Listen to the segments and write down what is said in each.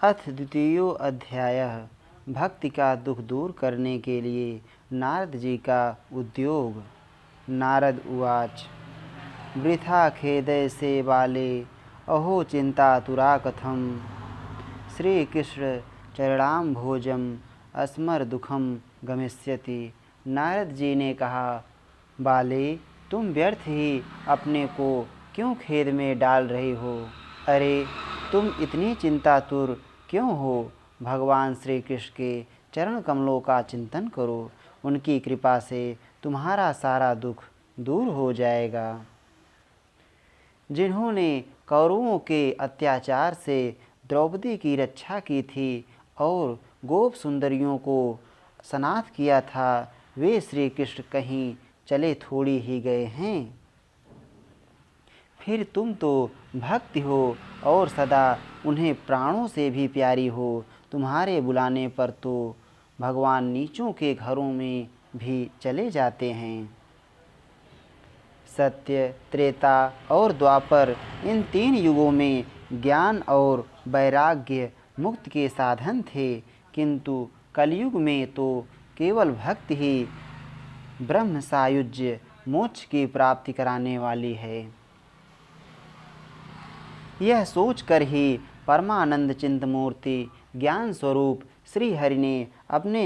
अथ द्वितीयो अध्यायः भक्ति का दुख दूर करने के लिए नारद जी का उद्योग। नारद उवाच वृथा खेदय से बाले अहो चिंतातुरा कथम श्रीकृष्ण चरणाम्भोजम अस्मर दुखम गमिष्यति। नारद जी ने कहा, बाले तुम व्यर्थ ही अपने को क्यों खेद में डाल रहे हो? अरे तुम इतनी चिंतातुर क्यों हो? भगवान श्री कृष्ण के चरण कमलों का चिंतन करो, उनकी कृपा से तुम्हारा सारा दुख दूर हो जाएगा। जिन्होंने कौरवों के अत्याचार से द्रौपदी की रक्षा की थी और गोप सुंदरियों को स्नात किया था, वे श्री कृष्ण कहीं चले थोड़ी ही गए हैं। फिर तुम तो भक्ति हो और सदा उन्हें प्राणों से भी प्यारी हो। तुम्हारे बुलाने पर तो भगवान नीचों के घरों में भी चले जाते हैं। सत्य, त्रेता और द्वापर, इन 3 युगों में ज्ञान और वैराग्य मुक्ति के साधन थे, किंतु कलयुग में तो केवल भक्ति ही ब्रह्म सायुज्य मोक्ष की प्राप्ति कराने वाली है। यह सोचकर ही परमानंद चिंतमूर्ति ज्ञान स्वरूप श्री हरि ने अपने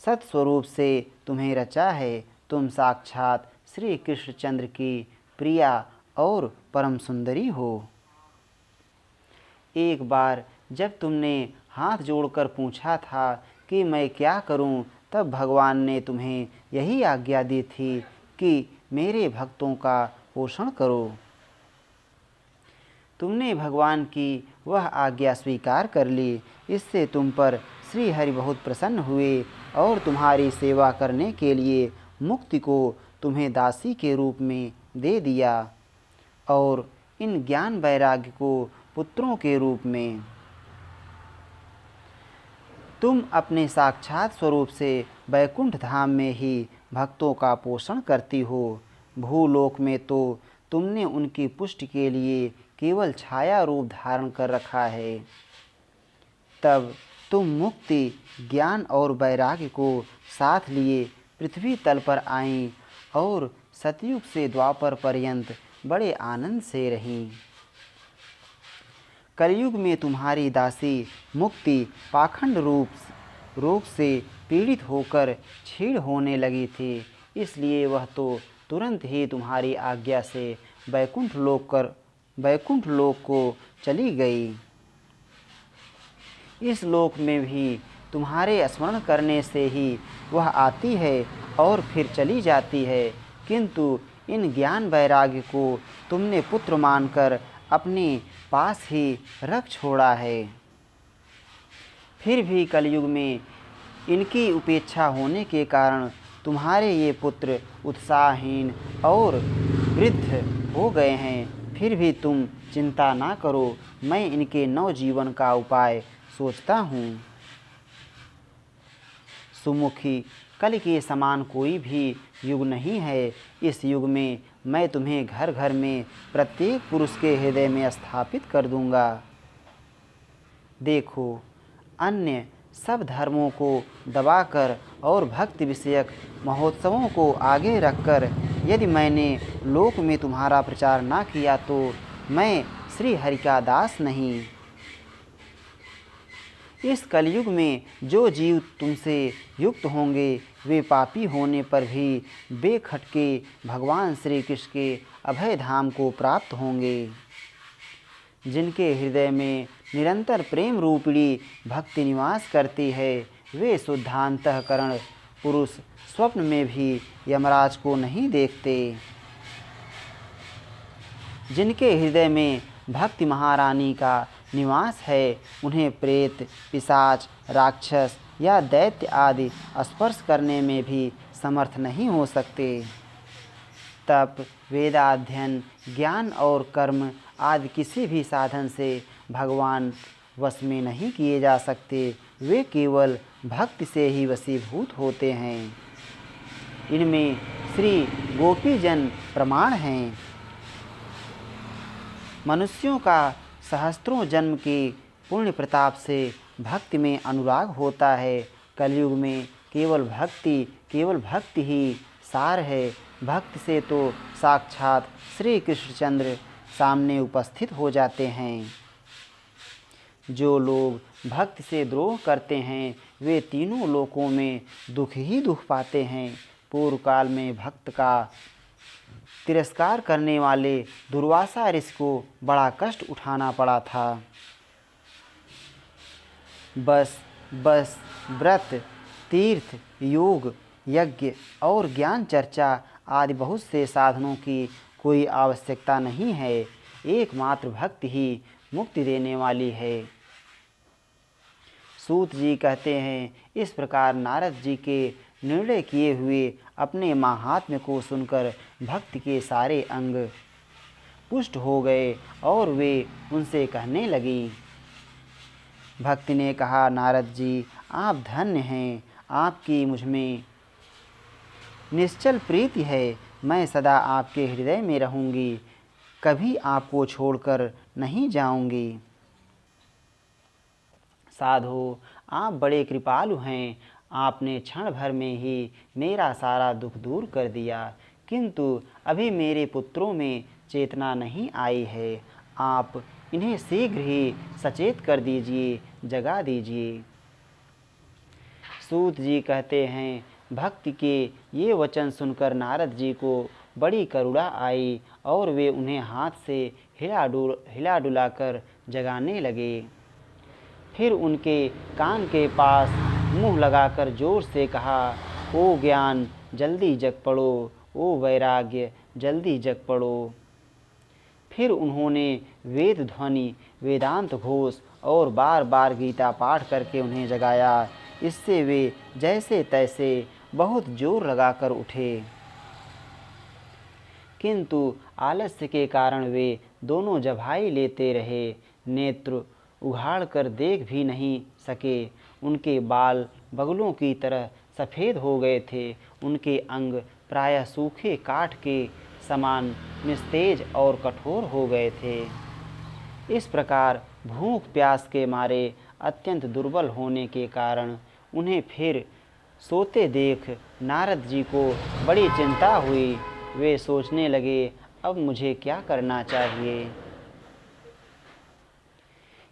सत्स्वरूप से तुम्हें रचा है। तुम साक्षात श्री कृष्णचंद्र की प्रिया और परम सुंदरी हो। एक बार जब तुमने हाथ जोड़कर पूछा था कि मैं क्या करूं, तब भगवान ने तुम्हें यही आज्ञा दी थी कि मेरे भक्तों का पोषण करो। तुमने भगवान की वह आज्ञा स्वीकार कर ली। इससे तुम पर श्री हरि बहुत प्रसन्न हुए और तुम्हारी सेवा करने के लिए मुक्ति को तुम्हें दासी के रूप में दे दिया और इन ज्ञान वैराग्य को पुत्रों के रूप में। तुम अपने साक्षात स्वरूप से वैकुंठ धाम में ही भक्तों का पोषण करती हो। भूलोक में तो तुमने उनकी पुष्टि के लिए केवल छाया रूप धारण कर रखा है। तब तुम मुक्ति, ज्ञान और वैराग्य को साथ लिए पृथ्वी तल पर आईं और सतयुग से द्वापर पर्यंत बड़े आनंद से रहीं। कलयुग में तुम्हारी दासी मुक्ति पाखंड रोग से पीड़ित होकर क्षीण होने लगी थी, इसलिए वह तो तुरंत ही तुम्हारी आज्ञा से वैकुंठ लोक को चली गई। इस लोक में भी तुम्हारे स्मरण करने से ही वह आती है और फिर चली जाती है, किंतु इन ज्ञान वैराग्य को तुमने पुत्र मानकर अपने पास ही रख छोड़ा है। फिर भी कलयुग में इनकी उपेक्षा होने के कारण तुम्हारे ये पुत्र उत्साहहीन और वृद्ध हो गए हैं। फिर भी तुम चिंता ना करो, मैं इनके नवजीवन का उपाय सोचता हूँ। सुमुखी, कल के समान कोई भी युग नहीं है। इस युग में मैं तुम्हें घर घर में प्रत्येक पुरुष के हृदय में स्थापित कर दूंगा। देखो, अन्य सब धर्मों को दबाकर और भक्ति विषयक महोत्सवों को आगे रखकर यदि मैंने लोक में तुम्हारा प्रचार ना किया तो मैं श्री हरि का दास नहीं। इस कलयुग में जो जीव तुमसे युक्त होंगे वे पापी होने पर भी बेखटके भगवान श्री कृष्ण के अभय धाम को प्राप्त होंगे। जिनके हृदय में निरंतर प्रेम रूपिणी भक्ति निवास करती है, वे शुद्धांतःकरण पुरुष स्वप्न में भी यमराज को नहीं देखते। जिनके हृदय में भक्ति महारानी का निवास है, उन्हें प्रेत, पिशाच, राक्षस या दैत्य आदि स्पर्श करने में भी समर्थ नहीं हो सकते। तप, वेदाध्ययन, ज्ञान और कर्म आदि किसी भी साधन से भगवान वश में नहीं किए जा सकते। वे केवल भक्ति से ही वशीभूत होते हैं। इनमें श्री गोपीजन प्रमाण हैं। मनुष्यों का सहस्त्रों जन्म के पुण्य प्रताप से भक्ति में अनुराग होता है। कलयुग में केवल भक्ति ही सार है। भक्ति से तो साक्षात श्री कृष्णचंद्र सामने उपस्थित हो जाते हैं। जो लोग भक्ति से द्रोह करते हैं वे तीनों लोकों में दुख ही दुख पाते हैं। पूर्व काल में भक्त का तिरस्कार करने वाले दुर्वासा ऋषि को बड़ा कष्ट उठाना पड़ा था। बस व्रत, तीर्थ, योग, यज्ञ और ज्ञान चर्चा आदि बहुत से साधनों की कोई आवश्यकता नहीं है। एकमात्र भक्ति ही मुक्ति देने वाली है। सूत जी कहते हैं, इस प्रकार नारद जी के निर्णय किए हुए अपने महात्म्य को सुनकर भक्ति के सारे अंग पुष्ट हो गए और वे उनसे कहने लगी। भक्ति ने कहा, नारद जी आप धन्य हैं, आपकी मुझ में निश्चल प्रीति है। मैं सदा आपके हृदय में रहूँगी, कभी आपको छोड़कर नहीं जाऊँगी। साधो आप बड़े कृपालु हैं, आपने क्षण भर में ही मेरा सारा दुख दूर कर दिया, किंतु अभी मेरे पुत्रों में चेतना नहीं आई है। आप इन्हें शीघ्र ही सचेत कर दीजिए, जगा दीजिए। सूत जी कहते हैं, भक्ति के ये वचन सुनकर नारद जी को बड़ी करुणा आई और वे उन्हें हाथ से हिला डुलाकर जगाने लगे। फिर उनके कान के पास मुंह लगाकर जोर से कहा, ओ ज्ञान जल्दी जग पड़ो, ओ वैराग्य जल्दी जग पड़ो। फिर उन्होंने वेद ध्वनि, वेदांत घोष और बार बार गीता पाठ करके उन्हें जगाया। इससे वे जैसे तैसे बहुत जोर लगाकर उठे, किंतु आलस्य के कारण वे दोनों जभाई लेते रहे। नेत्र उघाड़ कर देख भी नहीं सके। उनके बाल बगलों की तरह सफ़ेद हो गए थे। उनके अंग प्रायः सूखे काठ के समान निस्तेज और कठोर हो गए थे। इस प्रकार भूख प्यास के मारे अत्यंत दुर्बल होने के कारण उन्हें फिर सोते देख नारद जी को बड़ी चिंता हुई। वे सोचने लगे, अब मुझे क्या करना चाहिए।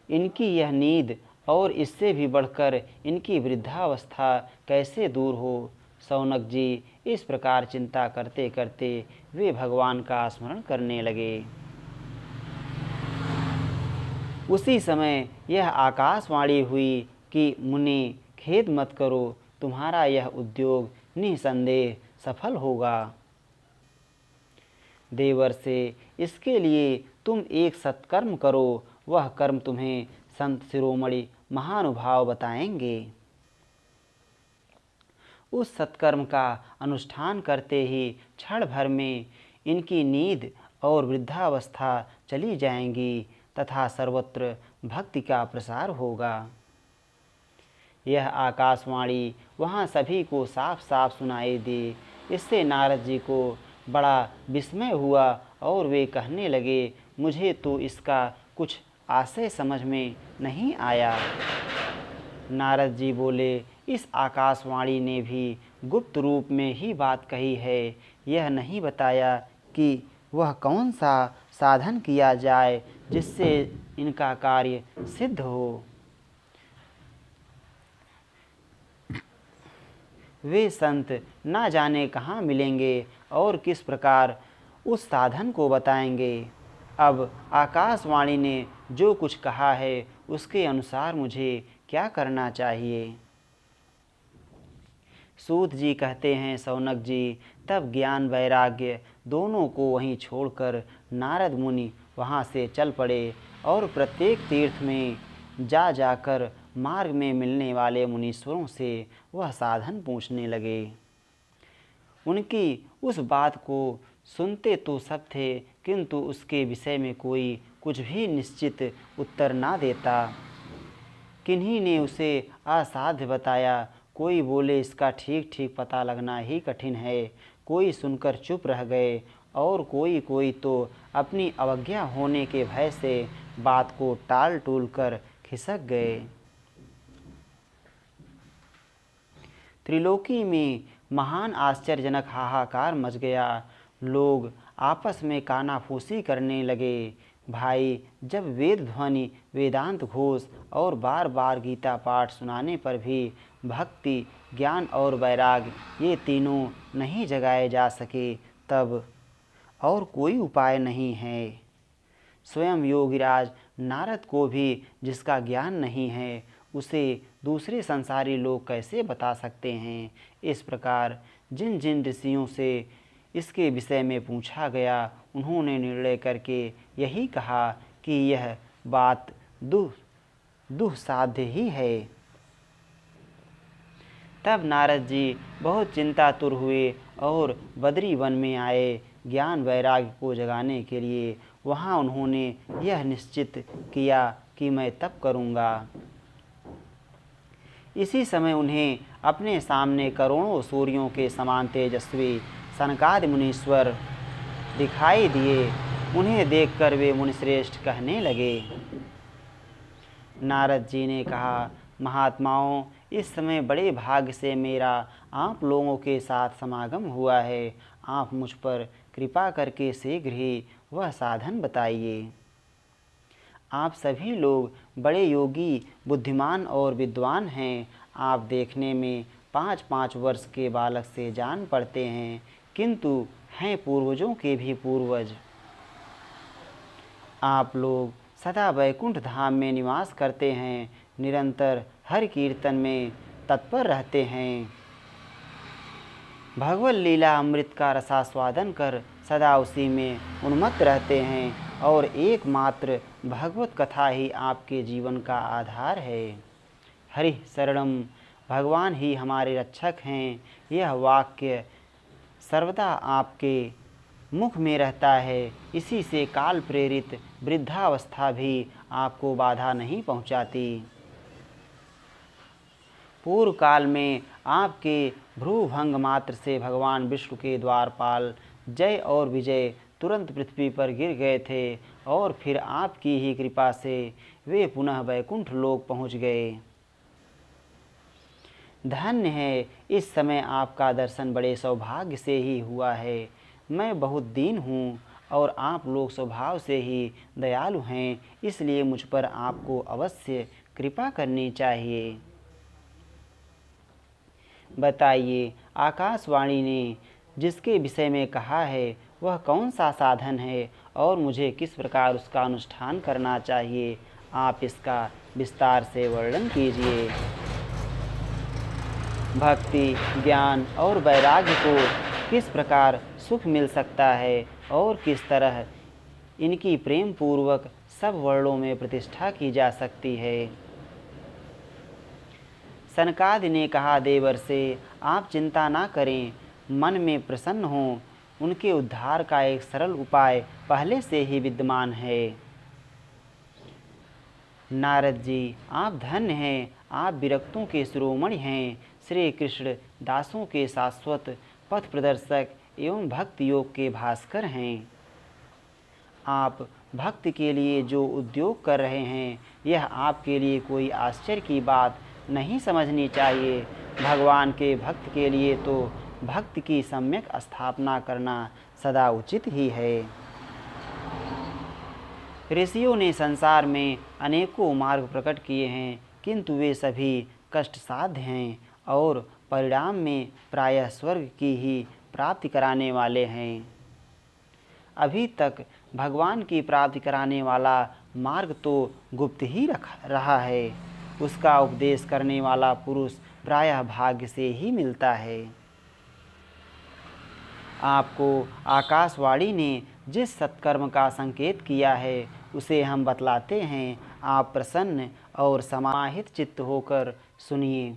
इनकी यह नींद और इससे भी बढ़कर इनकी वृद्धावस्था कैसे दूर हो। शौनक जी इस प्रकार चिंता करते करते वे भगवान का स्मरण करने लगे। उसी समय यह आकाशवाणी हुई कि मुनि खेद मत करो, तुम्हारा यह उद्योग निसंदेह सफल होगा। देवर से इसके लिए तुम एक सत्कर्म करो, वह कर्म तुम्हें संत शिरोमणि महानुभाव बताएंगे। उस सत्कर्म का अनुष्ठान करते ही क्षण भर में इनकी नींद और वृद्धावस्था चली जाएंगी तथा सर्वत्र भक्ति का प्रसार होगा। यह आकाशवाणी वहाँ सभी को साफ साफ सुनाई दी। इससे नारद जी को बड़ा विस्मय हुआ और वे कहने लगे, मुझे तो इसका कुछ आशय समझ में नहीं आया। नारद जी बोले, इस आकाशवाणी ने भी गुप्त रूप में ही बात कही है। यह नहीं बताया कि वह कौन सा साधन किया जाए जिससे इनका कार्य सिद्ध हो। वे संत ना जाने कहाँ मिलेंगे और किस प्रकार उस साधन को बताएंगे। अब आकाशवाणी ने जो कुछ कहा है उसके अनुसार मुझे क्या करना चाहिए। सूत जी कहते हैं, शौनक जी तब ज्ञान वैराग्य दोनों को वहीं छोड़कर नारद मुनि वहाँ से चल पड़े और प्रत्येक तीर्थ में जाकर मार्ग में मिलने वाले मुनीश्वरों से वह साधन पूछने लगे। उनकी उस बात को सुनते तो सब थे, किंतु उसके विषय में कोई कुछ भी निश्चित उत्तर ना देता। किन्हीं ने उसे असाध्य बताया, कोई बोले इसका ठीक ठीक पता लगना ही कठिन है, कोई सुनकर चुप रह गए और कोई तो अपनी अवज्ञा होने के भय से बात को टाल टूल कर खिसक गए। त्रिलोकी में महान आश्चर्यजनक हाहाकार मच गया। लोग आपस में कानाफूसी करने लगे। भाई, जब वेद ध्वनि, वेदांत घोष और बार बार गीता पाठ सुनाने पर भी भक्ति, ज्ञान और वैराग्य ये तीनों नहीं जगाए जा सके, तब और कोई उपाय नहीं है। स्वयं योगीराज नारद को भी जिसका ज्ञान नहीं है, उसे दूसरे संसारी लोग कैसे बता सकते हैं। इस प्रकार जिन जिन ऋषियों से इसके विषय में पूछा गया, उन्होंने निर्णय करके यही कहा कि यह बात दुस्साध्य ही है। तब नारद जी बहुत चिंतातुर हुए और बद्री वन में आए। ज्ञान वैराग्य को जगाने के लिए वहाँ उन्होंने यह निश्चित किया कि मैं तप करूँगा। इसी समय उन्हें अपने सामने करोड़ों सूर्यों के समान तेजस्वी सनकादि मुनीश्वर दिखाई दिए। उन्हें देखकर वे मुनिश्रेष्ठ कहने लगे। नारद जी ने कहा, महात्माओं, इस समय बड़े भाग्य से मेरा आप लोगों के साथ समागम हुआ है। आप मुझ पर कृपा करके शीघ्र ही वह साधन बताइए। आप सभी लोग बड़े योगी, बुद्धिमान और विद्वान हैं। आप देखने में 5-5 वर्ष के बालक से जान पड़ते हैं, किंतु हैं पूर्वजों के भी पूर्वज। आप लोग सदा वैकुंठ धाम में निवास करते हैं, निरंतर हरि कीर्तन में तत्पर रहते हैं, भगवत लीला अमृत का रसास्वादन कर सदा उसी में उन्मत्त रहते हैं और एकमात्र भगवत कथा ही आपके जीवन का आधार है। हरि शरणम, भगवान ही हमारे रक्षक हैं। यह वाक्य सर्वदा आपके मुख में रहता है। इसी से काल प्रेरित वृद्धावस्था भी आपको बाधा नहीं पहुंचाती। पूर्व काल में आपके भ्रूभंग मात्र से भगवान विष्णु के द्वारपाल जय और विजय तुरंत पृथ्वी पर गिर गए थे और फिर आपकी ही कृपा से वे पुनः वैकुंठ लोक पहुँच गए। धन्य है, इस समय आपका दर्शन बड़े सौभाग्य से ही हुआ है। मैं बहुत दीन हूँ और आप लोग स्वभाव से ही दयालु हैं, इसलिए मुझ पर आपको अवश्य कृपा करनी चाहिए। बताइए, आकाशवाणी ने जिसके विषय में कहा है वह कौन सा साधन है और मुझे किस प्रकार उसका अनुष्ठान करना चाहिए। आप इसका विस्तार से वर्णन कीजिए। भक्ति, ज्ञान और वैराग्य को किस प्रकार सुख मिल सकता है और किस तरह इनकी प्रेम पूर्वक सब वर्णों में प्रतिष्ठा की जा सकती है। सनकादि ने कहा, देवर से आप चिंता ना करें, मन में प्रसन्न हों। उनके उद्धार का एक सरल उपाय पहले से ही विद्यमान है। नारद जी, आप धन्य हैं। आप विरक्तों के शिरोमणि हैं, श्री कृष्ण दासों के शाश्वत पथ प्रदर्शक एवं भक्ति योग के भास्कर हैं। आप भक्ति के लिए जो उद्योग कर रहे हैं, यह आपके लिए कोई आश्चर्य की बात नहीं समझनी चाहिए। भगवान के भक्त के लिए तो भक्ति की सम्यक स्थापना करना सदा उचित ही है। ऋषियों ने संसार में अनेकों मार्ग प्रकट किए हैं, किंतु वे सभी कष्ट साध्य हैं और परिणाम में प्रायः स्वर्ग की ही प्राप्ति कराने वाले हैं। अभी तक भगवान की प्राप्ति कराने वाला मार्ग तो गुप्त ही रहा है। उसका उपदेश करने वाला पुरुष प्रायः भाग्य से ही मिलता है। आपको आकाशवाणी ने जिस सत्कर्म का संकेत किया है, उसे हम बतलाते हैं। आप प्रसन्न और समाहित चित्त होकर सुनिए।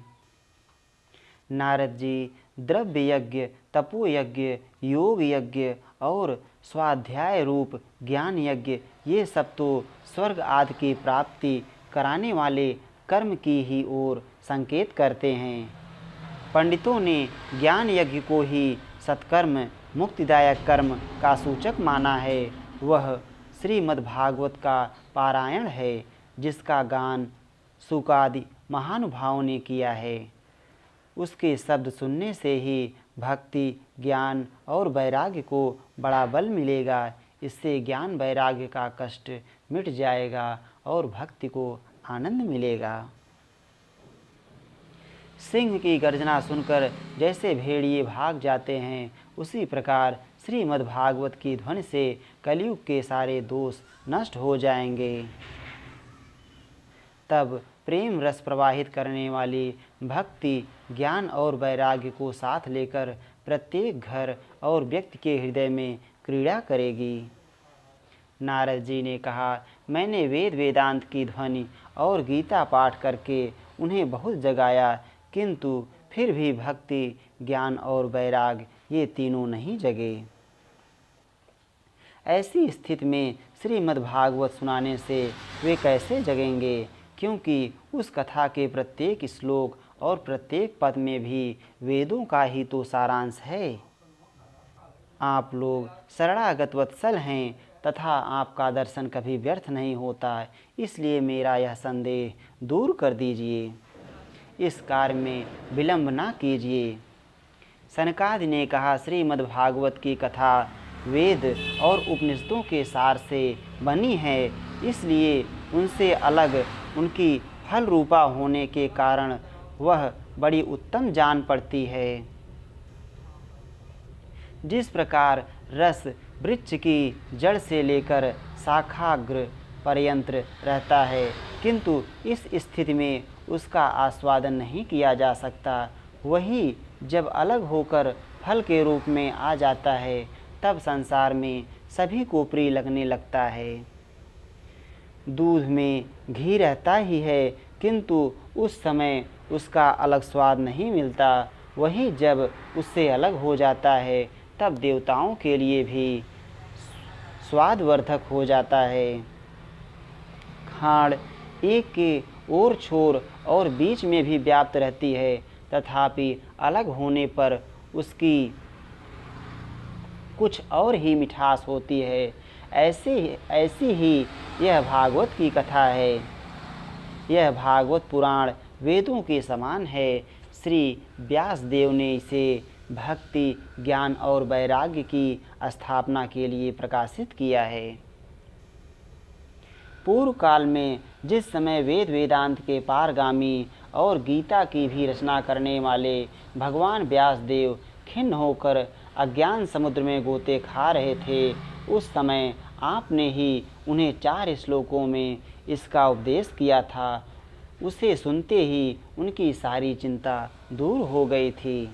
नारद जी, द्रव्य यज्ञ, तपो यज्ञ, योग यज्ञ और स्वाध्याय रूप ज्ञान यज्ञ, ये सब तो स्वर्ग आदि की प्राप्ति कराने वाले कर्म की ही ओर संकेत करते हैं। पंडितों ने ज्ञान यज्ञ को ही सत्कर्म, मुक्तिदायक कर्म का सूचक माना है। वह श्रीमद्भागवत का पारायण है, जिसका गान सुकादि महानुभावों ने किया है। उसके शब्द सुनने से ही भक्ति, ज्ञान और वैराग्य को बड़ा बल मिलेगा। इससे ज्ञान वैराग्य का कष्ट मिट जाएगा और भक्ति को आनंद मिलेगा। सिंह की गर्जना सुनकर जैसे भेड़िए भाग जाते हैं, उसी प्रकार श्रीमद्भागवत की ध्वनि से कलयुग के सारे दोष नष्ट हो जाएंगे। तब प्रेम रस प्रवाहित करने वाली भक्ति, ज्ञान और वैराग्य को साथ लेकर प्रत्येक घर और व्यक्ति के हृदय में क्रीड़ा करेगी। नारद जी ने कहा, मैंने वेद वेदांत की ध्वनि और गीता पाठ करके उन्हें बहुत जगाया, किंतु फिर भी भक्ति, ज्ञान और वैराग्य ये तीनों नहीं जगे। ऐसी स्थिति में श्रीमद्भागवत सुनाने से वे कैसे जगेंगे, क्योंकि उस कथा के प्रत्येक श्लोक और प्रत्येक पद में भी वेदों का ही तो सारांश है। आप लोग शरणागत वत्सल हैं तथा आपका दर्शन कभी व्यर्थ नहीं होता, इसलिए मेरा यह संदेह दूर कर दीजिए। इस कार्य में विलंब ना कीजिए। सनकादि ने कहा, श्रीमद्भागवत की कथा वेद और उपनिषदों के सार से बनी है, इसलिए उनसे अलग उनकी फल रूपा होने के कारण वह बड़ी उत्तम जान पड़ती है। जिस प्रकार रस वृक्ष की जड़ से लेकर शाखाग्र पर्यंत रहता है, किंतु इस स्थिति में उसका आस्वादन नहीं किया जा सकता, वही जब अलग होकर फल के रूप में आ जाता है, तब संसार में सभी को प्रिय लगने लगता है। दूध में घी रहता ही है, किंतु उस समय उसका अलग स्वाद नहीं मिलता, वही जब उससे अलग हो जाता है, तब देवताओं के लिए भी स्वादवर्धक हो जाता है। खांड एक के ओर छोर और बीच में भी व्याप्त रहती है, तथापि अलग होने पर उसकी कुछ और ही मिठास होती है। ऐसी ही यह भागवत की कथा है। यह भागवत पुराण वेदों के समान है। श्री व्यास देव ने इसे भक्ति, ज्ञान और वैराग्य की स्थापना के लिए प्रकाशित किया है। पूर्व काल में जिस समय वेद वेदांत के पारगामी और गीता की भी रचना करने वाले भगवान व्यास देव खिन्न होकर अज्ञान समुद्र में गोते खा रहे थे, उस समय आपने ही उन्हें 4 श्लोकों में इसका उपदेश किया था। उसे सुनते ही उनकी सारी चिंता दूर हो गई थी।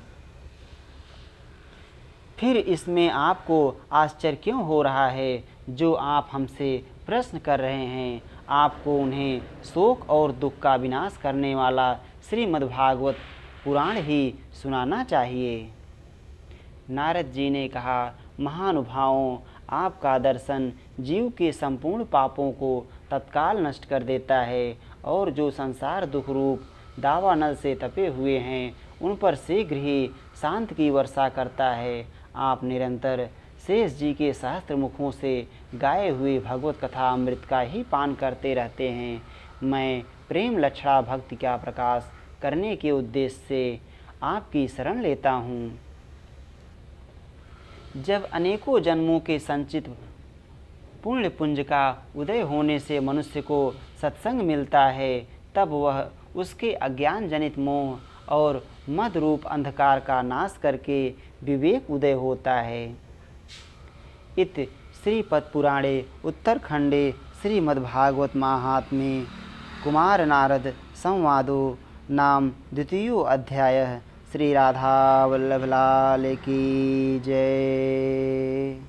फिर इसमें आपको आश्चर्य क्यों हो रहा है जो आप हमसे प्रश्न कर रहे हैं? आपको उन्हें शोक और दुख का विनाश करने वाला श्रीमद्भागवत पुराण ही सुनाना चाहिए। नारद जी ने कहा, महानुभावों, आपका दर्शन जीव के संपूर्ण पापों को तत्काल नष्ट कर देता है, और जो संसार दुख रूप दावानल से तपे हुए हैं, उन पर शीघ्र ही शांत की वर्षा करता है। आप निरंतर शेष जी के सहस्त्र मुखों से गाए हुए भगवत कथा अमृत का ही पान करते रहते हैं। मैं प्रेम लक्षणा भक्ति का प्रकाश करने के उद्देश्य से आपकी शरण लेता हूँ। जब अनेकों जन्मों के संचित पुण्य पुंज का उदय होने से मनुष्य को सत्संग मिलता है, तब वह उसके अज्ञान जनित मोह और मद रूप अंधकार का नाश करके विवेक उदय होता है। इत श्रीपद पुराणे उत्तरखंडे श्रीमद्भागवत महात्म्ये कुमार नारद संवादो नाम 2 अध्यायः। श्री राधा वल्लभ लाल की जय।